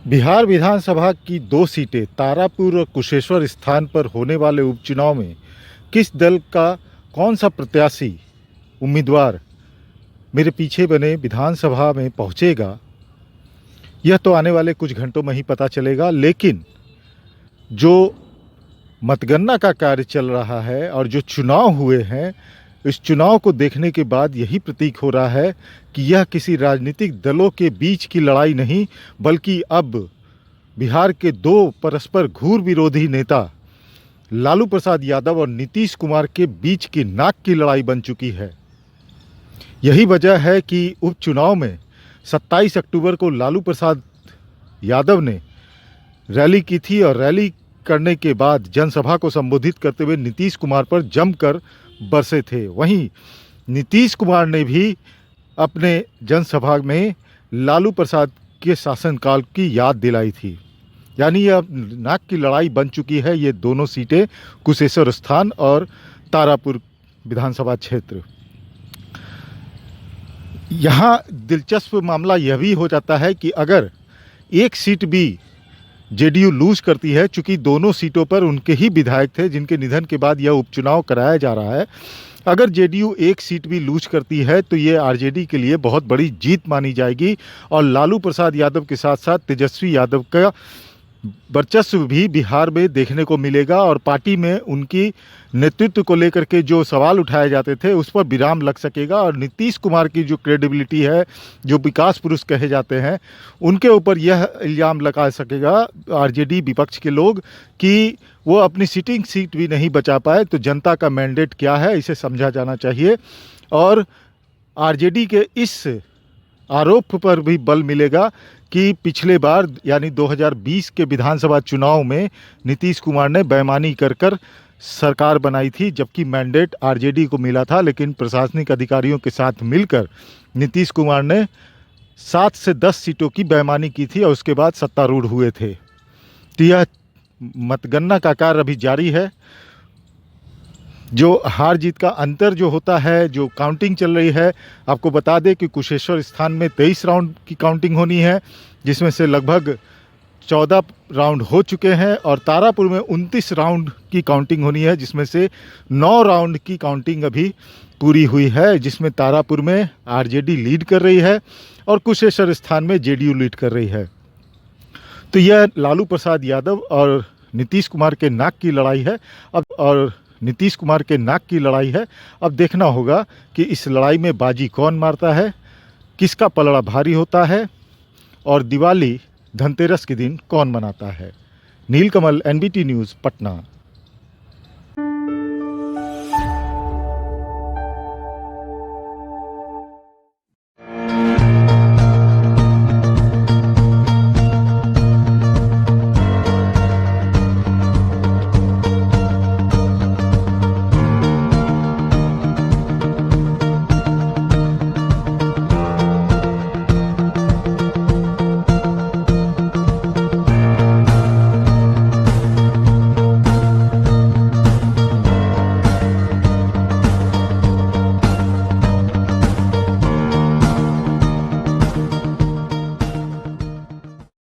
बिहार विधानसभा की 2 सीटें तारापुर और कुशेश्वर स्थान पर होने वाले उपचुनाव में किस दल का कौन सा प्रत्याशी उम्मीदवार मेरे पीछे बने विधानसभा में पहुंचेगा, यह तो आने वाले कुछ घंटों में ही पता चलेगा। लेकिन जो मतगणना का कार्य चल रहा है और जो चुनाव हुए हैं, इस चुनाव को देखने के बाद यही प्रतीक हो रहा है कि यह किसी राजनीतिक दलों के बीच की लड़ाई नहीं, बल्कि अब बिहार के 2 परस्पर घूर विरोधी नेता लालू प्रसाद यादव और नीतीश कुमार के बीच की नाक की लड़ाई बन चुकी है। यही वजह है कि उपचुनाव में 27 अक्टूबर को लालू प्रसाद यादव ने रैली की थी और रैली करने के बाद जनसभा को संबोधित करते हुए नीतीश कुमार पर जमकर बरसे थे। वहीं नीतीश कुमार ने भी अपने जनसभा में लालू प्रसाद के शासनकाल की याद दिलाई थी। यानी अब नाक की लड़ाई बन चुकी है ये दोनों सीटें, कुशेश्वर स्थान और तारापुर विधानसभा क्षेत्र। यहाँ दिलचस्प मामला यह भी हो जाता है कि अगर एक सीट भी जेडीयू लूज करती है, चूंकि दोनों सीटों पर उनके ही विधायक थे जिनके निधन के बाद यह उपचुनाव कराया जा रहा है, अगर जेडीयू एक सीट भी लूज करती है तो ये आरजेडी के लिए बहुत बड़ी जीत मानी जाएगी और लालू प्रसाद यादव के साथ साथ तेजस्वी यादव का वर्चस्व भी बिहार में देखने को मिलेगा और पार्टी में उनकी नेतृत्व को लेकर के जो सवाल उठाए जाते थे उस पर विराम लग सकेगा और नीतीश कुमार की जो क्रेडिबिलिटी है, जो विकास पुरुष कहे जाते हैं, उनके ऊपर यह इल्ज़ाम लगा सकेगा आरजेडी विपक्ष के लोग कि वो अपनी सिटिंग सीट भी नहीं बचा पाए। तो जनता का मैंडेट क्या है, इसे समझा जाना चाहिए और आरजेडी के इस आरोप पर भी बल मिलेगा कि पिछले बार यानी 2020 के विधानसभा चुनाव में नीतीश कुमार ने बेईमानी कर सरकार बनाई थी, जबकि मैंडेट आरजेडी को मिला था। लेकिन प्रशासनिक अधिकारियों के साथ मिलकर नीतीश कुमार ने 7 से 10 सीटों की बेईमानी की थी और उसके बाद सत्तारूढ़ हुए थे। तो यह मतगणना का कार्य अभी जारी है। जो हार जीत का अंतर जो होता है, जो काउंटिंग चल रही है, आपको बता दें कि कुशेश्वर स्थान में 23 राउंड की काउंटिंग होनी है, जिसमें से लगभग 14 राउंड हो चुके हैं और तारापुर में 29 राउंड की काउंटिंग होनी है, जिसमें से 9 राउंड की काउंटिंग अभी पूरी हुई है, जिसमें तारापुर में आरजेडी लीड कर रही है और कुशेश्वर स्थान में जेडीयू लीड कर रही है। तो यह लालू प्रसाद यादव और नीतीश कुमार के नाक की लड़ाई है। अब देखना होगा कि इस लड़ाई में बाजी कौन मारता है, किसका पलड़ा भारी होता है और दिवाली धनतेरस के दिन कौन मनाता है। नीलकमल, एनबीटी न्यूज़, पटना।